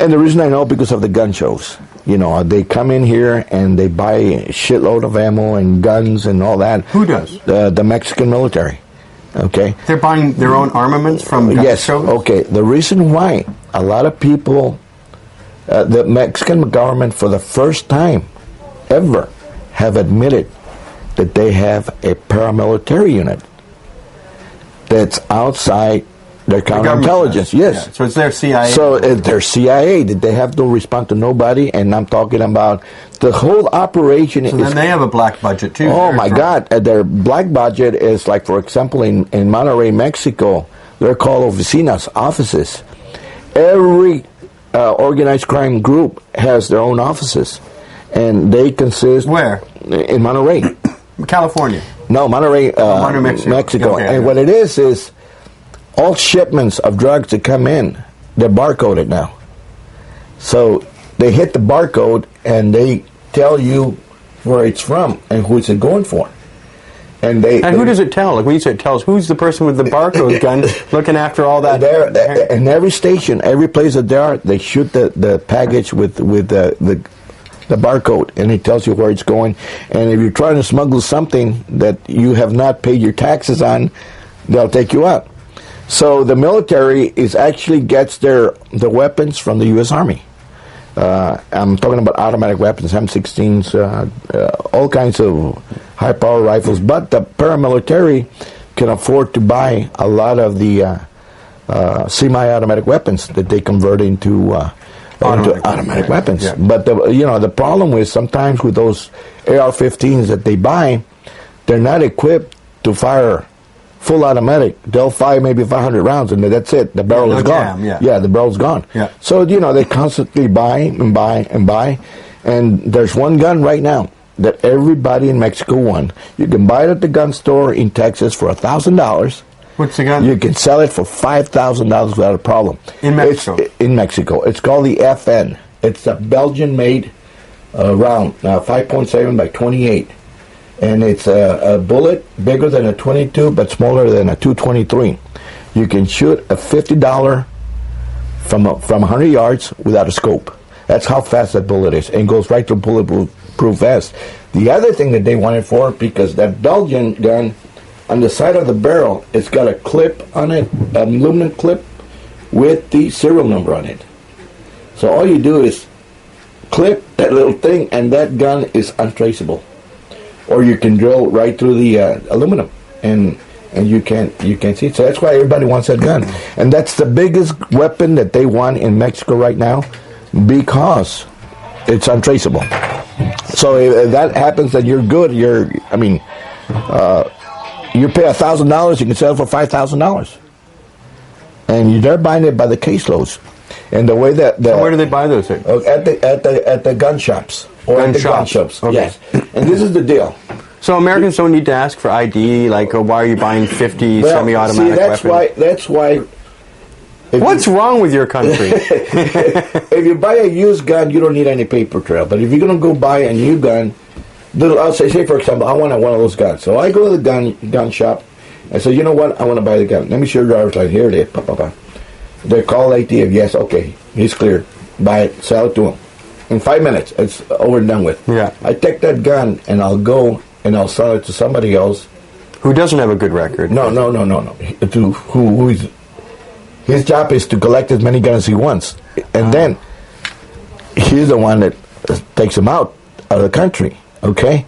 And the reason I know, because of the gun shows. You know, they come in here and they buy a shitload of ammo and guns and all that. Who does? The Mexican military. Okay. They're buying their own armaments from gun shows? Okay. The reason why a lot of people, the Mexican government, for the first time ever, have admitted that they have a paramilitary unit that's outside their counterintelligence. Yes. Yeah. So it's their CIA. So their CIA. They have to respond to nobody, and I'm talking about the whole operation. So then they have a black budget too. Oh my God! Their black budget is like, for example, in Monterrey, Mexico, they're called oficinas, offices. Every organized crime group has their own offices, and they consist. Where? In Monterrey, California. No, Monterrey, Mexico. Okay, and what it is all shipments of drugs that come in, they're barcoded now. So they hit the barcode and they tell you where it's from and who it's going for. And who does it tell? Like when you say it tells, who's the person with the barcode gun looking after all that? In every station, every place that they are, they shoot the package with the barcode, and it tells you where it's going. And if you're trying to smuggle something that you have not paid your taxes on, they'll take you out. So the military actually gets the weapons from the U.S. Army. I'm talking about automatic weapons, M16s, all kinds of high-power rifles. But the paramilitary can afford to buy a lot of the semi-automatic weapons that they convert into automatic weapons. Yeah. But the problem is sometimes with those AR-15s that they buy, they're not equipped to fire full automatic. They'll fire maybe 500 rounds and that's it. The barrel is gone. The barrel's gone. Yeah. So they constantly buy and buy and buy. And there's one gun right now that everybody in Mexico wants. You can buy it at the gun store in Texas for $1,000. What's the gun? You can sell it for $5,000 without a problem. In Mexico? In Mexico. It's called the FN. It's a Belgian-made round, 5.7 by 28. And it's a bullet bigger than a 22, but smaller than a 223. You can shoot a $50 from 100 yards without a scope. That's how fast that bullet is, and goes right through bulletproof vest. The other thing that they want it for, because that Belgian gun, on the side of the barrel, it's got a clip on it, an aluminum clip, with the serial number on it. So all you do is clip that little thing, and that gun is untraceable. Or you can drill right through the aluminum, and you can't see it. So that's why everybody wants that gun, and that's the biggest weapon that they want in Mexico right now, because it's untraceable. So if that happens, then you're good. You pay $1,000, you can sell it for $5,000, and they're buying it by the caseloads. And the way that so where do they buy those things? At the gun shops. Or at the gun shops. Okay. Yes. And this is the deal. So Americans don't need to ask for ID, like, why are you buying 50 semi-automatic weapons? That's why. What's wrong with your country? If you buy a used gun, you don't need any paper trail. But if you're going to go buy a new gun, I'll say for example, I want one of those guns. So I go to the gun shop and say, you know what, I want to buy the gun. Let me show your driver's license. Here it is. They call ATF. Yes, okay, he's clear. Buy it, sell it to him. In 5 minutes, it's over and done with. Yeah. I take that gun and I'll go and I'll sell it to somebody else who doesn't have a good record. No. Who is? His job is to collect as many guns as he wants, and then he's the one that takes them out of the country. Okay,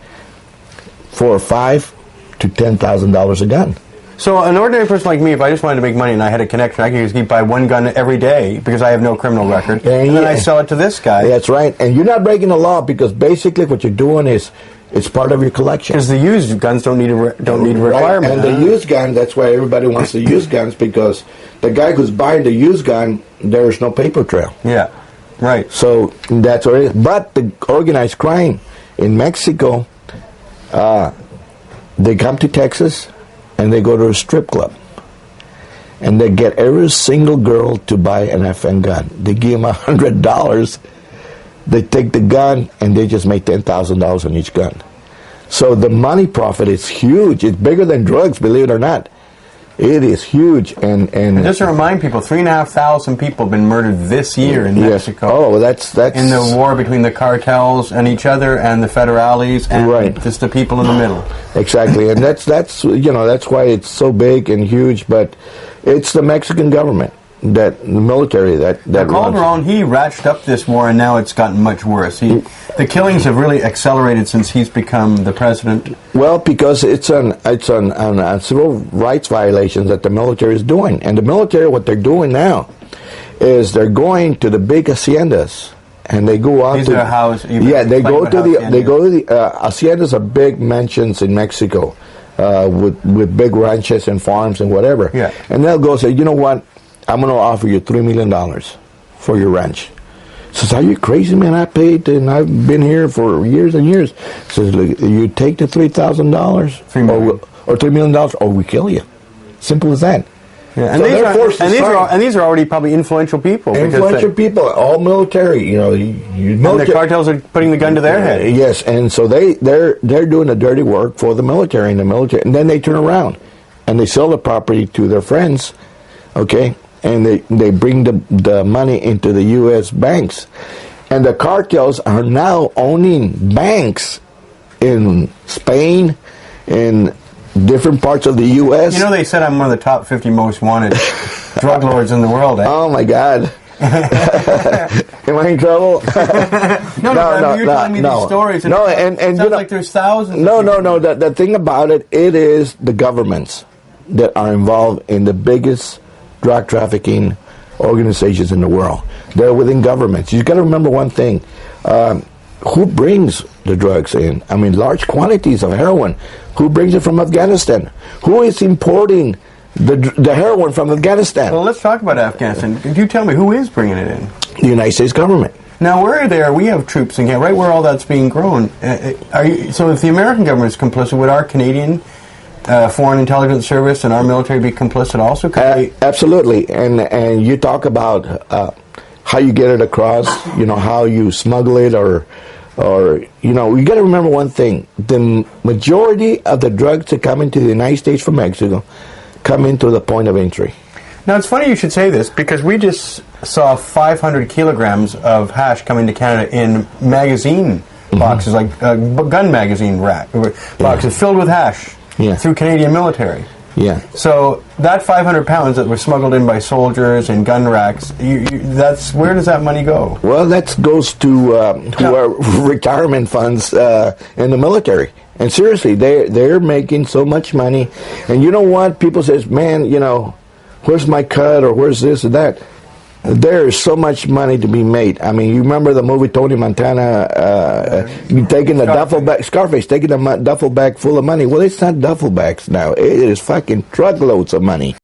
for $5,000 to $10,000 a gun. So an ordinary person like me, if I just wanted to make money and I had a connection, I could just keep buy one gun every day because I have no criminal record, and then I sell it to this guy. That's right, and you're not breaking the law because basically what you're doing is it's part of your collection. Because the used guns don't need requirement. And the used gun, that's why everybody wants the used guns, because the guy who's buying the used gun, there's no paper trail. Yeah, right. So that's what it is. But the organized crime in Mexico, they come to Texas and they go to a strip club. And they get every single girl to buy an FN gun. They give them $100. They take the gun and they just make $10,000 on each gun. So the money profit is huge. It's bigger than drugs, believe it or not. It is huge, and just to remind people, 3,500 people have been murdered this year in Mexico. Oh, that's in the war between the cartels and each other, and the federales, and just the people in the middle. Exactly, and that's that's why it's so big and huge. But it's the Mexican government, the military that Calderon, he ratcheted up this war, and now it's gotten much worse. The killings have really accelerated since he's become the president. Well, because it's on civil rights violations that the military is doing, and the military, what they're doing now, is they're going to the big haciendas, and they go out. These are houses. They go to the haciendas are big mansions in Mexico, with big ranches and farms and whatever. Yeah. And they'll go say, you know what, I'm going to offer you $3 million for your ranch. Says, are you crazy, man? I paid, and I've been here for years and years. Says, look, you take the $3,000 or $3 million, or we kill you. Simple as that. Yeah. And these are already probably influential people. Influential people, all military. And the cartels are putting the gun to their head. Yes, and so they're doing the dirty work for the military, and then they turn around and they sell the property to their friends. Okay. And they bring the money into the U.S. banks. And the cartels are now owning banks in Spain, in different parts of the U.S. You know, they said I'm one of the top 50 most wanted drug lords in the world. Eh? Oh, my God. Am I in trouble? No, you're telling me these stories. And it sounds like there's thousands. No. The thing about it is the governments that are involved in the biggest drug trafficking organizations in the world. They're within governments. You've got to remember one thing. Who brings the drugs in? I mean, large quantities of heroin. Who brings it from Afghanistan? Who is importing the heroin from Afghanistan? Well, let's talk about Afghanistan. Could you tell me who is bringing it in? The United States government. Now, we have troops in Canada, right where all that's being grown. So if the American government is complicit, would our Canadian Foreign Intelligence Service and our military be complicit also? Absolutely. And you talk about how you get it across, how you smuggle it, or you got to remember one thing. The majority of the drugs that come into the United States from Mexico come into the point of entry. Now, it's funny you should say this, because we just saw 500 kilograms of hash come into Canada in magazine boxes, like gun magazine boxes filled with hash. Yeah. Through Canadian military. Yeah. So that 500 pounds that were smuggled in by soldiers and gun racks, where does that money go? Well, that goes to our retirement funds in the military. And seriously, they're making so much money. And you know what? People says, man, where's my cut, or where's this or that? There is so much money to be made. I mean, you remember the movie Tony Montana taking the duffel bag, Scarface taking the duffel bag full of money. Well, it's not duffel bags now. It is fucking truckloads of money.